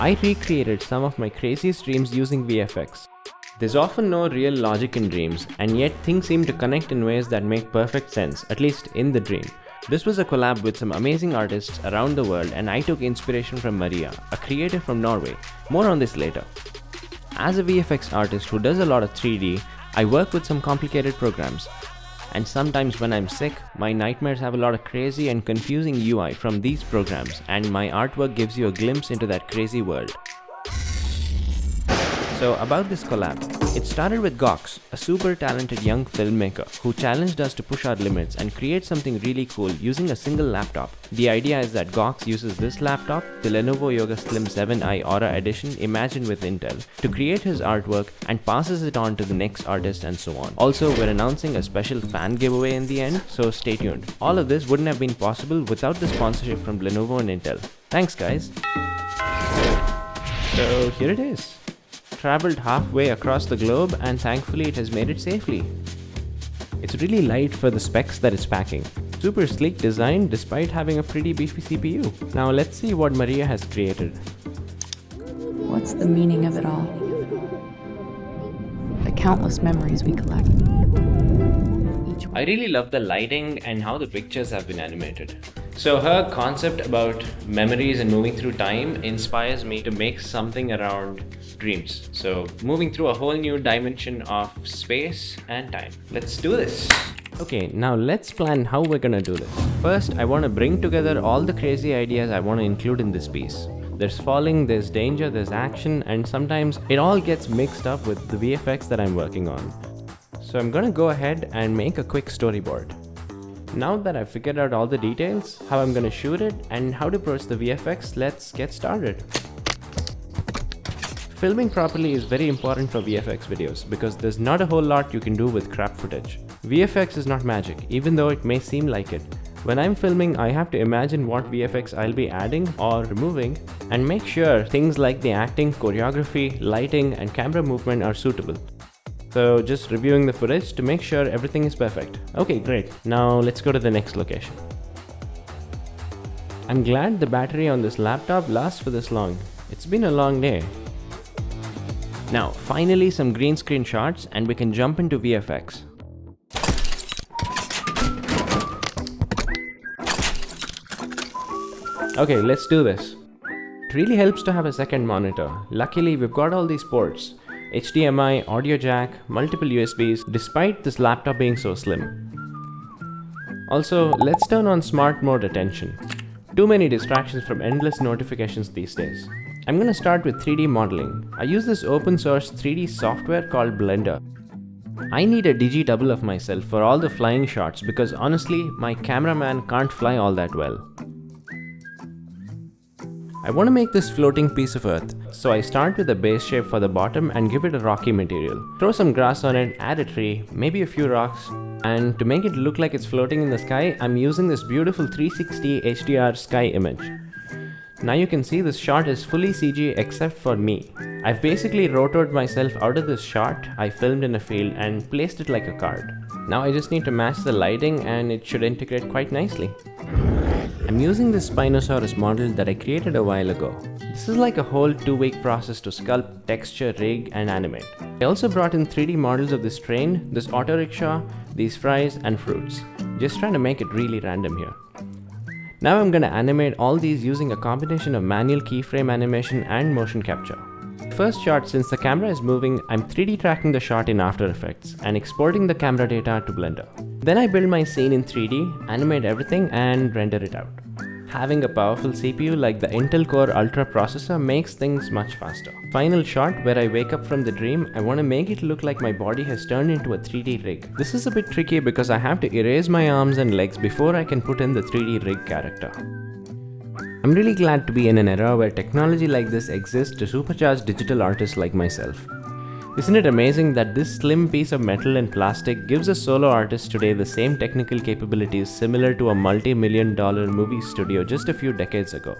I recreated some of my craziest dreams using VFX. There's often no real logic in dreams, and yet things seem to connect in ways that make perfect sense, at least in the dream. This was a collab with some amazing artists around the world, and I took inspiration from Maria, a creator from Norway. More on this later. As a VFX artist who does a lot of 3D, I work with some complicated programs. And sometimes when I'm sick, my nightmares have a lot of crazy and confusing UI from these programs, and my artwork gives you a glimpse into that crazy world. So about this collab, it started with Gox, a super talented young filmmaker who challenged us to push our limits and create something really cool using a single laptop. The idea is that Gox uses this laptop, the Lenovo Yoga Slim 7i Aura Edition imagined with Intel, to create his artwork and passes it on to the next artist and so on. Also, we're announcing a special fan giveaway in the end, so stay tuned. All of this wouldn't have been possible without the sponsorship from Lenovo and Intel. Thanks guys! So here it is. Traveled halfway across the globe, and thankfully it has made it safely. It's really light for the specs that it's packing. Super sleek design despite having a pretty beefy CPU. Now let's see what Maria has created. What's the meaning of it all? The countless memories we collect. I really love the lighting and how the pictures have been animated. So her concept about memories and moving through time inspires me to make something around dreams. So moving through a whole new dimension of space and time. Let's do this. Okay, now let's plan how we're gonna do this. First, I want to bring together all the crazy ideas I want to include in this piece. There's falling, there's danger, there's action, and sometimes it all gets mixed up with the VFX that I'm working on. So I'm gonna go ahead and make a quick storyboard. Now that I've figured out all the details, how I'm gonna shoot it, and how to approach the VFX, let's get started. Filming properly is very important for VFX videos because there's not a whole lot you can do with crap footage. VFX is not magic, even though it may seem like it. When I'm filming, I have to imagine what VFX I'll be adding or removing and make sure things like the acting, choreography, lighting, and camera movement are suitable. So just reviewing the footage to make sure everything is perfect. Okay, great. Now let's go to the next location. I'm glad the battery on this laptop lasts for this long. It's been a long day. Now, finally some green screen shots and we can jump into VFX. Okay, let's do this. It really helps to have a second monitor. Luckily, we've got all these ports. HDMI, audio jack, multiple USBs, despite this laptop being so slim. Also, let's turn on smart mode attention. Too many distractions from endless notifications these days. I'm gonna start with 3D modeling. I use this open source 3D software called Blender. I need a digi double of myself for all the flying shots because honestly, my cameraman can't fly all that well. I want to make this floating piece of earth, so I start with a base shape for the bottom and give it a rocky material. Throw some grass on it, add a tree, maybe a few rocks, and to make it look like it's floating in the sky, I'm using this beautiful 360 HDR sky image. Now you can see this shot is fully CG except for me. I've basically rotoed myself out of this shot I filmed in a field and placed it like a card. Now I just need to match the lighting and it should integrate quite nicely. I'm using this Spinosaurus model that I created a while ago. This is like a whole 2-week process to sculpt, texture, rig, and animate. I also brought in 3D models of this train, this auto rickshaw, these fries, and fruits. Just trying to make it really random here. Now I'm gonna animate all these using a combination of manual keyframe animation and motion capture. First shot, since the camera is moving, I'm 3D tracking the shot in After Effects and exporting the camera data to Blender. Then I build my scene in 3D, animate everything, and render it out. Having a powerful CPU like the Intel Core Ultra processor makes things much faster. Final shot, where I wake up from the dream, I want to make it look like my body has turned into a 3D rig. This is a bit tricky because I have to erase my arms and legs before I can put in the 3D rig character. I'm really glad to be in an era where technology like this exists to supercharge digital artists like myself. Isn't it amazing that this slim piece of metal and plastic gives a solo artist today the same technical capabilities similar to a multi-million-dollar movie studio just a few decades ago?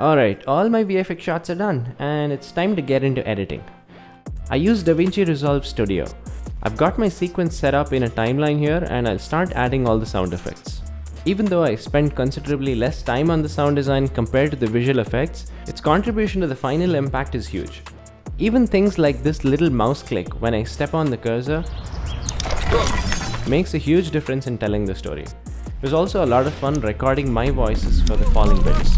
Alright, all my VFX shots are done, and it's time to get into editing. I use DaVinci Resolve Studio. I've got my sequence set up in a timeline here, and I'll start adding all the sound effects. Even though I spent considerably less time on the sound design compared to the visual effects, its contribution to the final impact is huge. Even things like this little mouse click when I step on the cursor makes a huge difference in telling the story. It was also a lot of fun recording my voices for the falling bits.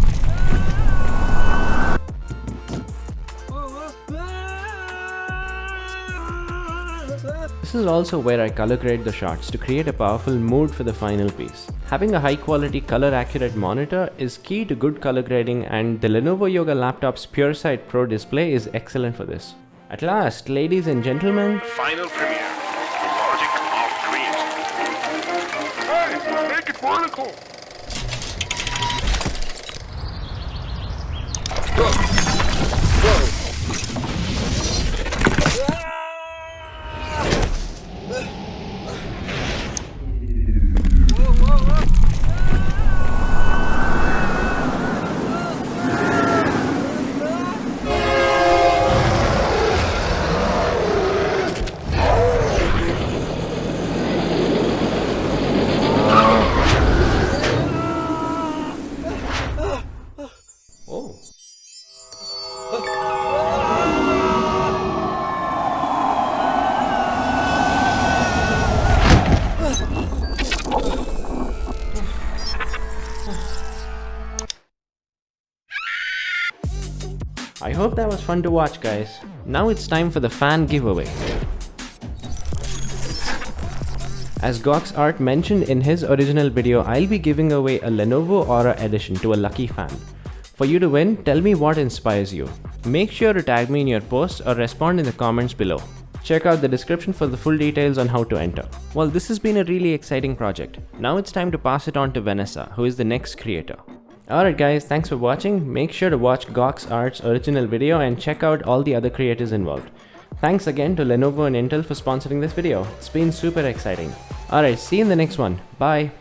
This is also where I color grade the shots to create a powerful mood for the final piece. Having a high quality color accurate monitor is key to good color grading, and the Lenovo Yoga laptop's PureSight Pro display is excellent for this. At last, ladies and gentlemen, Final premiere. The logic of dreams. Hey, make it vertical. oh. I hope that was fun to watch, guys. Now it's time for the fan giveaway. As Gox Art mentioned in his original video, I'll be giving away a Lenovo Aura Edition to a lucky fan. For you to win, tell me what inspires you. Make sure to tag me in your posts or respond in the comments below. Check out the description for the full details on how to enter. Well, this has been a really exciting project. Now it's time to pass it on to Vanessa, who is the next creator. Alright guys, thanks for watching. Make sure to watch Gox Art's original video and check out all the other creators involved. Thanks again to Lenovo and Intel for sponsoring this video. It's been super exciting. Alright, see you in the next one. Bye.